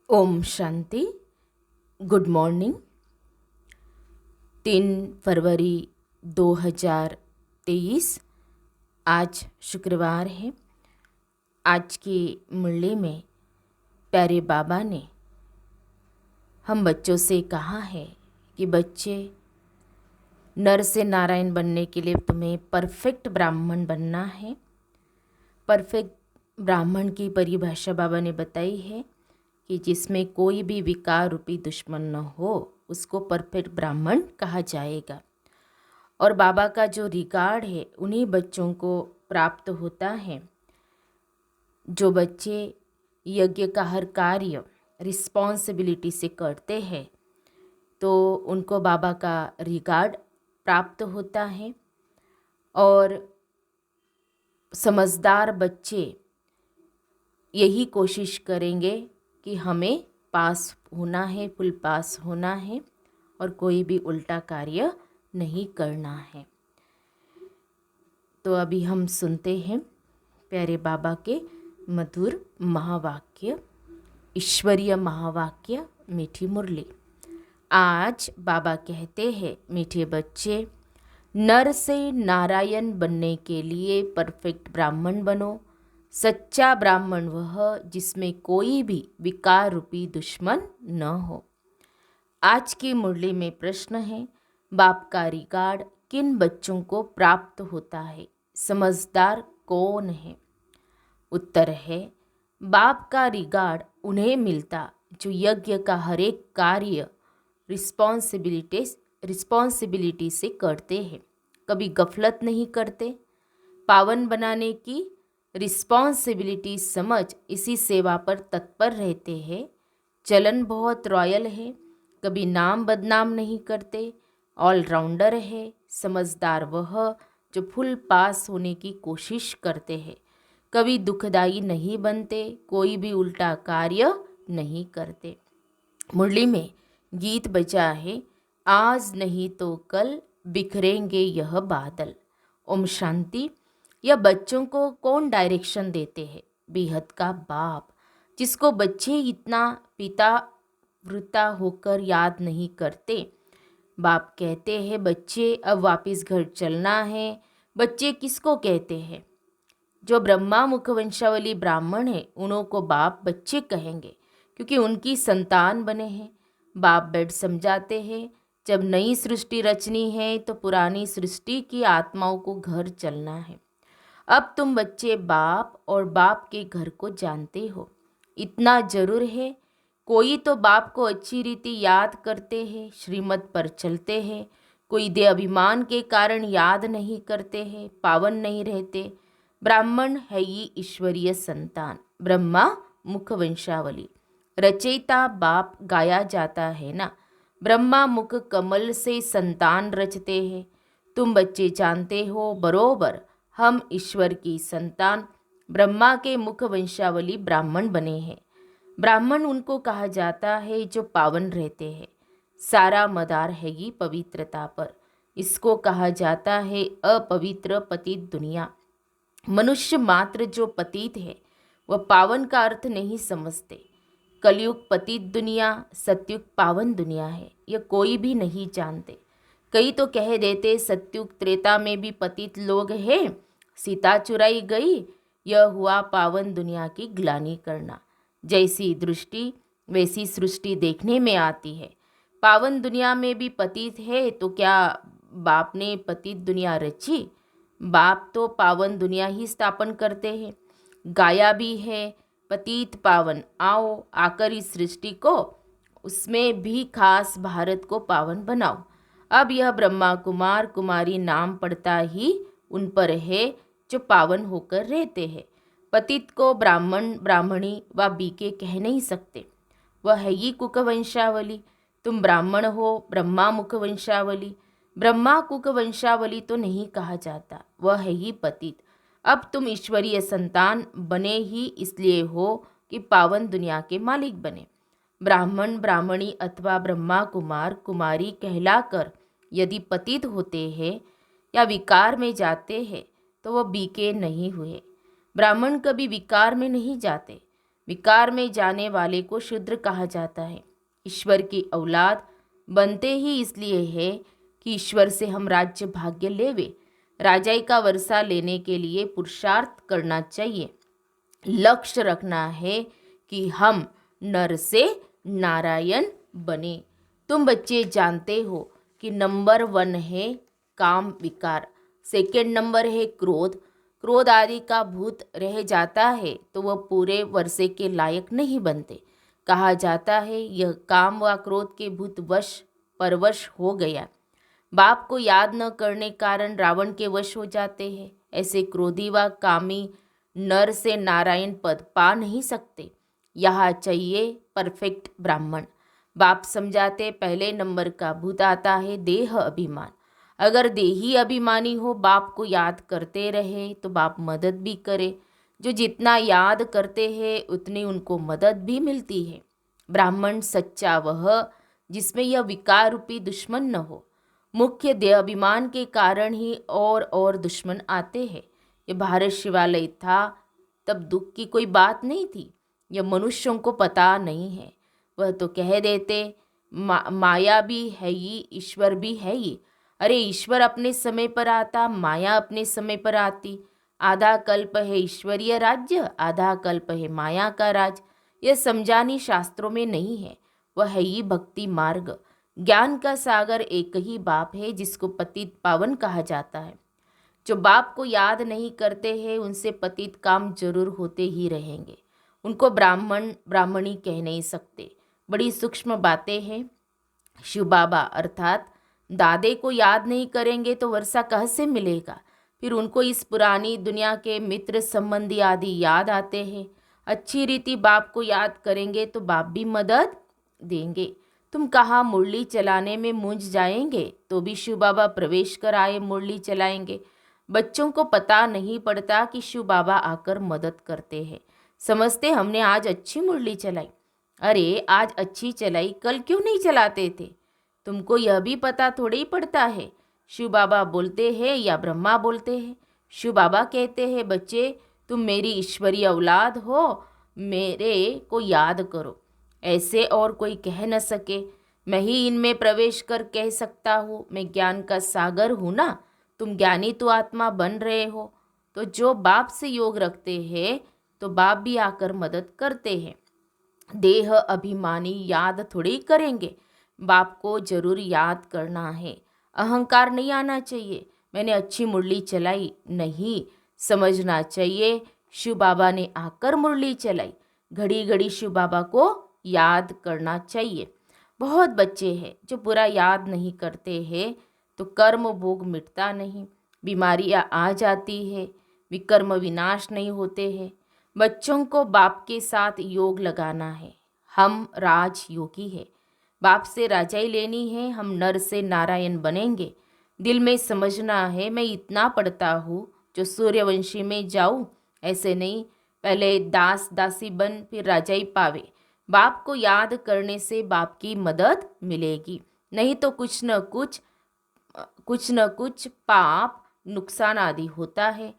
Om Shanti. Good morning. 3 फरवरी 2023 आज शुक्रवार है। आज की मुरली में प्यारे बाबा ने हम बच्चों से कहा है कि बच्चे, नर से नारायण बनने के लिए तुम्हें परफेक्ट ब्राह्मण बनना है। परफेक्ट ब्राह्मण की परिभाषा बाबा ने बताई है कि जिसमें कोई भी विकार रूपी दुश्मन न हो, उसको परफेक्ट ब्राह्मण कहा जाएगा। और बाबा का जो रिगार्ड है उन्हीं बच्चों को प्राप्त होता है जो बच्चे यज्ञ का हर कार्य रिस्पॉन्सिबिलिटी से करते हैं, तो उनको बाबा का रिगार्ड प्राप्त होता है। और समझदार बच्चे यही कोशिश करेंगे कि हमें पास होना है, फुल पास होना है और कोई भी उल्टा कार्य नहीं करना है। तो अभी हम सुनते हैं प्यारे बाबा के मधुर महावाक्य, ईश्वरीय महावाक्य, मीठी मुरली। आज बाबा कहते हैं, मीठे बच्चे, नर से नारायण बनने के लिए परफेक्ट ब्राह्मण बनो। सच्चा ब्राह्मण वह जिसमें कोई भी विकार रूपी दुश्मन न हो। आज की मुरली में प्रश्न है, बाप का रिगार्ड किन बच्चों को प्राप्त होता है? समझदार कौन है? उत्तर है, बाप का रिगार्ड उन्हें मिलता जो यज्ञ का हर एक कार्य रिस्पॉन्सिबिलिटी से करते हैं, कभी गफलत नहीं करते। पावन बनाने की रिस्पॉन्सिबिलिटी समझ इसी सेवा पर तत्पर रहते हैं। चलन बहुत रॉयल है, कभी नाम बदनाम नहीं करते। ऑलराउंडर है। समझदार वह जो फुल पास होने की कोशिश करते हैं, कभी दुखदाई नहीं बनते, कोई भी उल्टा कार्य नहीं करते। मुरली में गीत बजा है, आज नहीं तो कल बिखरेंगे यह बादल। ओम शांति। यह बच्चों को कौन डायरेक्शन देते हैं? बेहद का बाप, जिसको बच्चे इतना पिता वृता होकर याद नहीं करते। बाप कहते हैं, बच्चे अब वापस घर चलना है। बच्चे किसको कहते हैं? जो ब्रह्मा मुख वंशावली ब्राह्मण है, उन्हों को बाप बच्चे कहेंगे, क्योंकि उनकी संतान बने हैं। बाप बेड समझाते हैं, जब नई सृष्टि रचनी है तो पुरानी सृष्टि की आत्माओं को घर चलना है। अब तुम बच्चे बाप और बाप के घर को जानते हो, इतना जरूर है। कोई तो बाप को अच्छी रीति याद करते हैं, श्रीमत पर चलते हैं। कोई दे अभिमान के कारण याद नहीं करते हैं, पावन नहीं रहते। ब्राह्मण है ये ईश्वरीय संतान, ब्रह्मा मुख वंशावली रचयिता बाप गाया जाता है ना। ब्रह्मा मुख कमल से संतान रचते हैं। तुम बच्चे जानते हो बरोबर, हम ईश्वर की संतान ब्रह्मा के मुख वंशावली ब्राह्मण बने हैं। ब्राह्मण उनको कहा जाता है जो पावन रहते हैं। सारा मदार है ये पवित्रता पर। इसको कहा जाता है अपवित्र पतित दुनिया। मनुष्य मात्र जो पतित है वह पावन का अर्थ नहीं समझते। कलयुग पतित दुनिया, सतयुग पावन दुनिया है, यह कोई भी नहीं जानते। कई तो कह देते सतयुग त्रेता में भी पतित लोग हैं, सीता चुराई गई, यह हुआ पावन दुनिया की ग्लानि करना। जैसी दृष्टि वैसी सृष्टि देखने में आती है। पावन दुनिया में भी पतित है, तो क्या बाप ने पतित दुनिया रची? बाप तो पावन दुनिया ही स्थापन करते हैं। गाया भी है, पतित पावन आओ, आकर इस सृष्टि को, उसमें भी खास भारत को पावन बनाओ। अब यह ब्रह्मा कुमार कुमारी नाम पड़ता ही उन पर है जो पावन होकर रहते हैं। पतित को ब्राह्मण ब्राह्मणी व बीके कह नहीं सकते, वह है ही कुक वंशावली। तुम ब्राह्मण हो, ब्रह्मा मुख वंशावली। ब्रह्मा कुक वंशावली तो नहीं कहा जाता, वह है ही पतित। अब तुम ईश्वरीय संतान बने ही इसलिए हो कि पावन दुनिया के मालिक बने। ब्राह्मण ब्राह्मणी अथवा ब्रह्मा कुमार कुमारी कहलाकर यदि पतित होते हैं या विकार में जाते हैं तो वह बीके नहीं हुए। ब्राह्मण कभी विकार में नहीं जाते। विकार में जाने वाले को शूद्र कहा जाता है। ईश्वर की औलाद बनते ही इसलिए है कि ईश्वर से हम राज्य भाग्य लेवे। राजाई का वर्षा लेने के लिए पुरुषार्थ करना चाहिए। लक्ष्य रखना है कि हम नर से नारायण बने। तुम बच्चे जानते हो कि नंबर 1 है काम विकार, सेकंड नंबर है क्रोध। क्रोध आदि का भूत रह जाता है तो वह पूरे वर्षे के लायक नहीं बनते। कहा जाता है यह काम व क्रोध के भूत वश परवश हो गया। बाप को याद न करने कारण रावण के वश हो जाते हैं। ऐसे क्रोधी व कामी नर से नारायण पद पा नहीं सकते। यहाँ चाहिए परफेक्ट ब्राह्मण। बाप समझाते पहले नंबर का भूत आता है देह अभिमान। अगर देही अभिमानी हो बाप को याद करते रहे तो बाप मदद भी करे। जो जितना याद करते हैं उतनी उनको मदद भी मिलती है। ब्राह्मण सच्चा वह जिसमें यह विकार रूपी दुश्मन न हो। मुख्य देह अभिमान के कारण ही और दुश्मन आते हैं। ये भारत शिवालय था तब दुख की कोई बात नहीं थी। यह मनुष्यों को पता नहीं है। वह तो कह देते माया भी है ही ईश्वर भी है ही। अरे ईश्वर अपने समय पर आता, माया अपने समय पर आती। आधा कल्प है ईश्वरीय राज्य, आधा कल्प है माया का राज। यह समझानी शास्त्रों में नहीं है। वह है ही भक्ति मार्ग। ज्ञान का सागर एक ही बाप है जिसको पतित पावन कहा जाता है। जो बाप को याद नहीं करते हैं उनसे पतित काम जरूर होते ही रहेंगे। उनको ब्राह्मण ब्राह्मणी कह नहीं सकते। बड़ी सूक्ष्म बातें हैं। शिव बाबा अर्थात दादे को याद नहीं करेंगे तो वर्षा कहाँ से मिलेगा। फिर उनको इस पुरानी दुनिया के मित्र संबंधी आदि याद आते हैं। अच्छी रीति बाप को याद करेंगे तो बाप भी मदद देंगे। तुम कहाँ मुरली चलाने में मूंझ जाएंगे तो भी शिव बाबा प्रवेश कर आए मुरली चलाएंगे। बच्चों को पता नहीं पड़ता कि शिव बाबा आकर मदद करते हैं। समझते हमने आज अच्छी मुरली चलाई। अरे आज अच्छी चलाई, कल क्यों नहीं चलाते थे? तुमको यह भी पता थोड़ी ही पड़ता है शिव बाबा बोलते हैं या ब्रह्मा बोलते हैं। शिव बाबा कहते हैं बच्चे तुम मेरी ईश्वरीय औलाद हो, मेरे को याद करो। ऐसे और कोई कह न सके। मैं ही इनमें प्रवेश कर कह सकता हूँ मैं ज्ञान का सागर हूँ ना। तुम ज्ञानी तो आत्मा बन रहे हो। तो जो बाप से योग रखते हैं तो बाप भी आकर मदद करते हैं। देह अभिमानी याद थोड़ी करेंगे। बाप को जरूर याद करना है। अहंकार नहीं आना चाहिए। मैंने अच्छी मुरली चलाई नहीं, समझना चाहिए शिव बाबा ने आकर मुरली चलाई। घड़ी घड़ी शिव बाबा को याद करना चाहिए। बहुत बच्चे हैं जो पूरा याद नहीं करते हैं तो कर्म भोग मिटता नहीं, बीमारियां आ जाती है, विकर्म विनाश नहीं होते हैं। बच्चों को बाप के साथ योग लगाना है। हम राज योगी है। बाप से राजाई लेनी है। हम नर से नारायण बनेंगे। दिल में समझना है मैं इतना पढ़ता हूँ जो सूर्यवंशी में जाऊँ। ऐसे नहीं, पहले दास दासी बन फिर राजाई पावे। बाप को याद करने से बाप की मदद मिलेगी। नहीं तो कुछ न कुछ पाप नुकसान आदि होता है।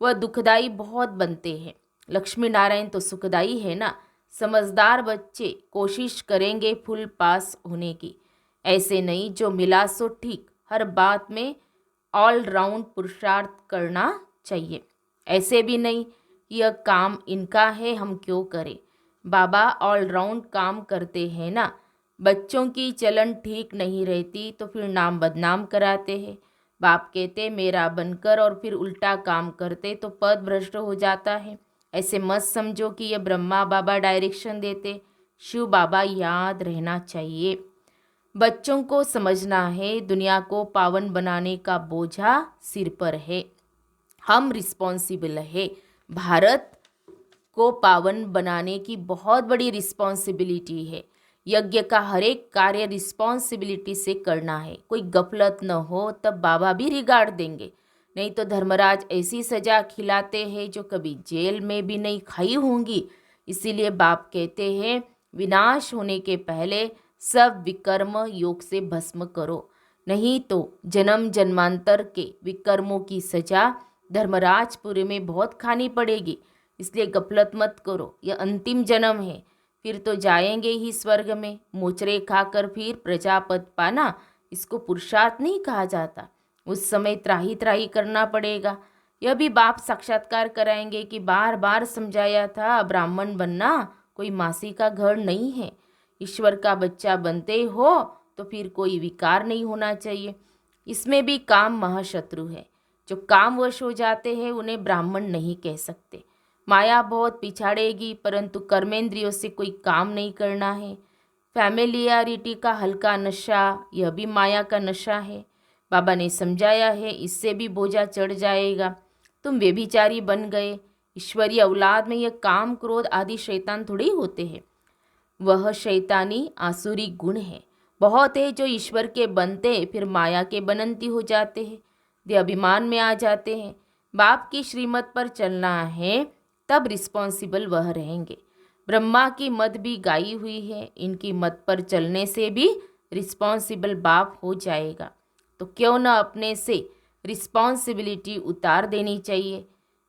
वह दुखदाई बहुत बनते हैं। लक्ष्मी नारायण तो सुखदाई है ना। समझदार बच्चे कोशिश करेंगे फुल पास होने की। ऐसे नहीं जो मिला सो ठीक। हर बात में ऑल राउंड पुरुषार्थ करना चाहिए। ऐसे भी नहीं यह काम इनका है हम क्यों करें। बाबा ऑल राउंड काम करते हैं ना। बच्चों की चलन ठीक नहीं रहती तो फिर नाम बदनाम कराते हैं। बाप कहते मेरा बनकर और फिर उल्टा काम करते तो पद भ्रष्ट हो जाता है। ऐसे मत समझो कि ये ब्रह्मा बाबा डायरेक्शन देते। शिव बाबा याद रहना चाहिए। बच्चों को समझना है दुनिया को पावन बनाने का बोझा सिर पर है। हम रिस्पॉन्सिबल है। भारत को पावन बनाने की बहुत बड़ी रिस्पॉन्सिबिलिटी है। यज्ञ का हर एक कार्य रिस्पॉन्सिबिलिटी से करना है। कोई गफलत न हो तब बाबा भी रिगार्ड देंगे। नहीं तो धर्मराज ऐसी सजा खिलाते हैं जो कभी जेल में भी नहीं खाई होंगी। इसीलिए बाप कहते हैं विनाश होने के पहले सब विकर्म योग से भस्म करो। नहीं तो जन्म जन्मांतर के विकर्मों की सजा धर्मराजपुरी में बहुत खानी पड़ेगी। इसलिए गफलत मत करो, यह अंतिम जन्म है, फिर तो जाएंगे ही स्वर्ग में। मोचरे खाकर फिर प्रजापद पाना, इसको पुरुषार्थ नहीं कहा जाता। उस समय त्राही त्राही करना पड़ेगा। यह भी बाप साक्षात्कार कराएंगे कि बार बार समझाया था, ब्राह्मण बनना कोई मासी का घर नहीं है। ईश्वर का बच्चा बनते हो तो फिर कोई विकार नहीं होना चाहिए। इसमें भी काम महाशत्रु है। जो कामवश हो जाते हैं उन्हें ब्राह्मण नहीं कह सकते। माया बहुत पिछाड़ेगी, परंतु कर्मेंद्रियों से कोई काम नहीं करना है। फैमिलियरिटी का हल्का नशा, यह भी माया का नशा है। बाबा ने समझाया है, इससे भी बोझा चढ़ जाएगा। तुम व्यभिचारी बन गए। ईश्वरीय औलाद में यह काम क्रोध आदि शैतान थोड़ी होते हैं। वह शैतानी आसुरी गुण है। बहुत है जो ईश्वर के बनते फिर माया के बनंती हो जाते हैं, वे अभिमान में आ जाते हैं। बाप की श्रीमत पर चलना है तब रिस्पॉन्सिबल वह रहेंगे। ब्रह्मा की मत भी गाई हुई है, इनकी मत पर चलने से भी रिस्पॉन्सिबल बाप हो जाएगा। तो क्यों न अपने से रिस्पॉन्सिबिलिटी उतार देनी चाहिए।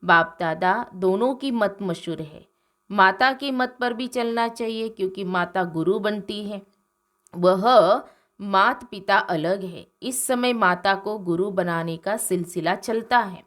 बाप दादा दोनों की मत मशहूर है। माता की मत पर भी चलना चाहिए, क्योंकि माता गुरु बनती है। वह माता पिता अलग है। इस समय माता को गुरु बनाने का सिलसिला चलता है।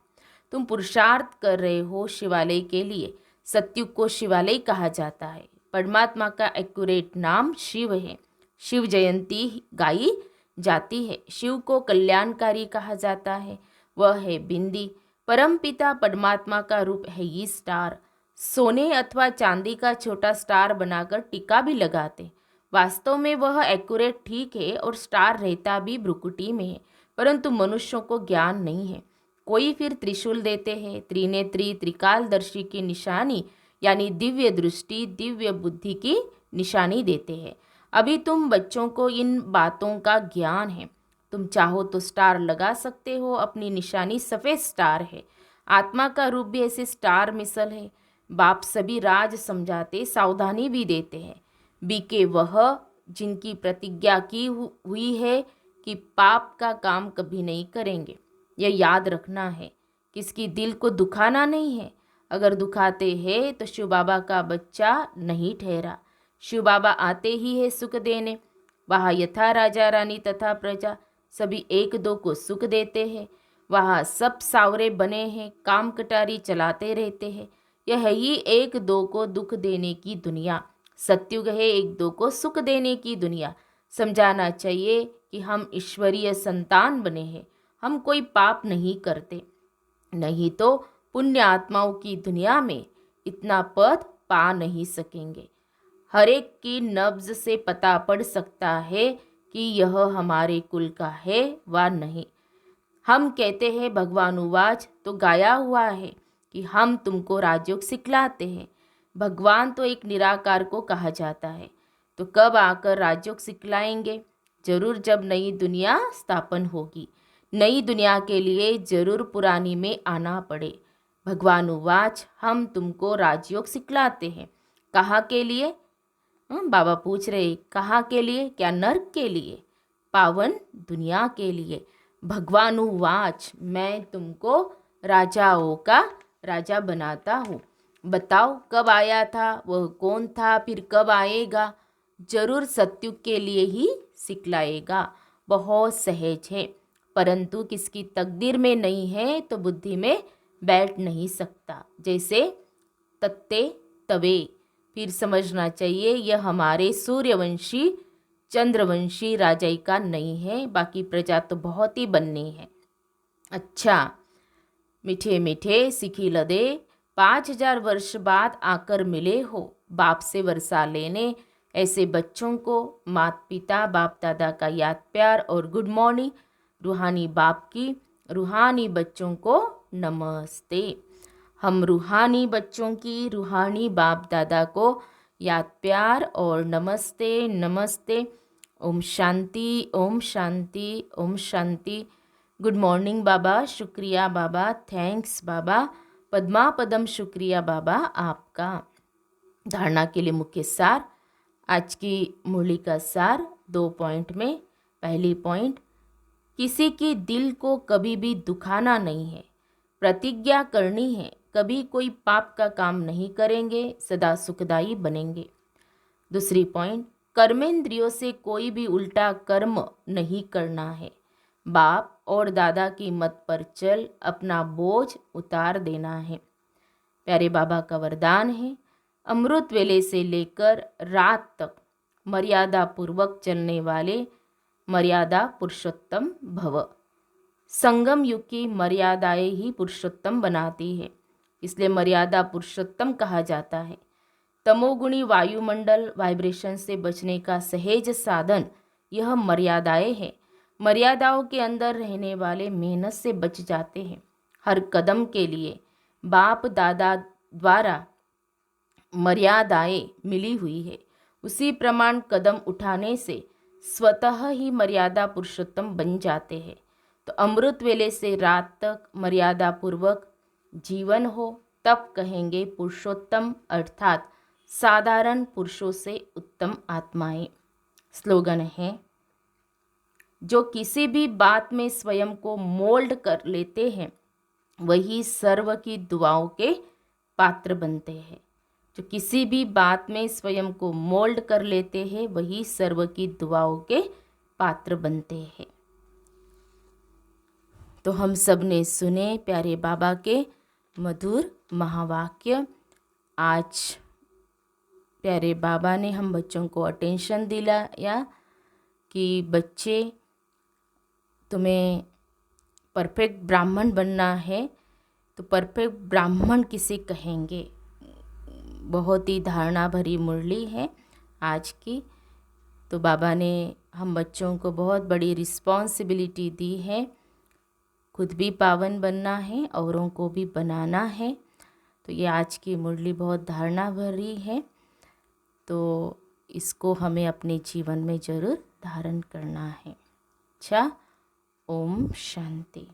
तुम पुरुषार्थ कर रहे हो शिवालय के लिए। सत्युग को शिवालय कहा जाता है। परमात्मा का एक्यूरेट नाम शिव है। शिव जयंती गाई जाती है। शिव को कल्याणकारी कहा जाता है। वह है बिंदी। परमपिता परमात्मा का रूप है ये स्टार। सोने अथवा चांदी का छोटा स्टार बनाकर टीका भी लगाते। वास्तव में वह एक्यूरेट ठीक है और स्टार रहता भी भ्रुकुटी में है, परंतु मनुष्यों को ज्ञान नहीं है। कोई फिर त्रिशूल देते हैं। त्रिनेत्री त्रिकालदर्शी की निशानी यानी दिव्य दृष्टि दिव्य बुद्धि की निशानी देते हैं। अभी तुम बच्चों को इन बातों का ज्ञान है। तुम चाहो तो स्टार लगा सकते हो। अपनी निशानी सफ़ेद स्टार है। आत्मा का रूप भी ऐसे स्टार मिसल है। बाप सभी राज समझाते, सावधानी भी देते हैं। बीके वह जिनकी प्रतिज्ञा की हुई है कि पाप का काम कभी नहीं करेंगे। यह याद रखना है, किसकी दिल को दुखाना नहीं है। अगर दुखाते हैं तो शिव बाबा का बच्चा नहीं ठहरा। शिव बाबा आते ही है सुख देने। वहाँ यथा राजा रानी तथा प्रजा सभी एक दो को सुख देते हैं। वहाँ सब सावरे बने हैं, काम कटारी चलाते रहते हैं। यह ही एक दो को दुख देने की दुनिया। सत्युग है एक दो को सुख देने की दुनिया। समझाना चाहिए कि हम ईश्वरीय संतान बने हैं। हम कोई पाप नहीं करते, नहीं तो पुण्य आत्माओं की दुनिया में इतना पद पा नहीं सकेंगे। हर एक की नब्ज से पता पड़ सकता है कि यह हमारे कुल का है व नहीं। हम कहते हैं भगवान उवाच, तो गाया हुआ है कि हम तुमको राजयोग सिखलाते हैं। भगवान तो एक निराकार को कहा जाता है। तो कब आकर राजयोग सिखलाएंगे? जरूर जब नई दुनिया स्थापन होगी। नई दुनिया के लिए जरूर पुरानी में आना पड़े। भगवान उवाच, हम तुमको राजयोग सिखलाते हैं। कहाँ के लिए? बाबा पूछ रहे, कहाँ के लिए? क्या नर्क के लिए? पावन दुनिया के लिए। भगवान उवाच, मैं तुमको राजाओं का राजा बनाता हूँ। बताओ कब आया था, वह कौन था, फिर कब आएगा? जरूर सत्युग के लिए ही सिखलाएगा। बहुत सहज है, परंतु किसकी तकदीर में नहीं है तो बुद्धि में बैठ नहीं सकता। जैसे तत्ते तवे। फिर समझना चाहिए यह हमारे सूर्यवंशी चंद्रवंशी राजाई का नहीं है। बाकी प्रजा तो बहुत ही बननी है। अच्छा, मीठे मीठे सिखी लदे 5000 वर्ष बाद आकर मिले हो बाप से वर्षा लेने। ऐसे बच्चों को माता पिता बाप दादा का याद प्यार और गुड मॉर्निंग। रूहानी बाप की रूहानी बच्चों को नमस्ते। हम रूहानी बच्चों की रूहानी बाप दादा को याद प्यार और नमस्ते नमस्ते। ओम शांति ओम शांति ओम शांति। गुड मॉर्निंग बाबा, शुक्रिया बाबा, थैंक्स बाबा, पद्मा पदम शुक्रिया बाबा आपका। धारणा के लिए मुख्य सार। आज की मुरली का सार 2 पॉइंट में। पहली पॉइंट, किसी की दिल को कभी भी दुखाना नहीं है। प्रतिज्ञा करनी है कभी कोई पाप का काम नहीं करेंगे, सदा सुखदायी बनेंगे। दूसरी पॉइंट, कर्मेंद्रियों से कोई भी उल्टा कर्म नहीं करना है। बाप और दादा की मत पर चल अपना बोझ उतार देना है। प्यारे बाबा का वरदान है, अमृत वेले से लेकर रात तक मर्यादा पूर्वक चलने वाले मर्यादा पुरुषोत्तम भव। संगम युग की मर्यादाएं ही पुरुषोत्तम बनाती है, इसलिए मर्यादा पुरुषोत्तम कहा जाता है। तमोगुणी वायुमंडल वाइब्रेशन से बचने का सहज साधन यह मर्यादाएं हैं। मर्यादाओं के अंदर रहने वाले मेहनत से बच जाते हैं। हर कदम के लिए बाप दादा द्वारा मर्यादाएं मिली हुई है, उसी प्रमाण कदम उठाने से स्वतः ही मर्यादा पुरुषोत्तम बन जाते हैं। तो अमृत वेले से रात तक मर्यादा पूर्वक जीवन हो, तब कहेंगे पुरुषोत्तम, अर्थात साधारण पुरुषों से उत्तम आत्माएं। स्लोगन है, जो किसी भी बात में स्वयं को मोल्ड कर लेते हैं वही सर्व की दुआओं के पात्र बनते हैं। जो किसी भी बात में स्वयं को मोल्ड कर लेते हैं वही सर्व की दुआओं के पात्र बनते हैं। तो हम सब ने सुने प्यारे बाबा के मधुर महावाक्य। आज प्यारे बाबा ने हम बच्चों को अटेंशन दिलाया कि बच्चे, तुम्हें परफेक्ट ब्राह्मण बनना है। तो परफेक्ट ब्राह्मण किसे कहेंगे, बहुत ही धारणा भरी मुरली है आज की। तो बाबा ने हम बच्चों को बहुत बड़ी रिस्पॉन्सिबिलिटी दी है, खुद भी पावन बनना है, औरों को भी बनाना है। तो ये आज की मुरली बहुत धारणा भरी है, तो इसको हमें अपने जीवन में ज़रूर धारण करना है। अच्छा, ओम शांति।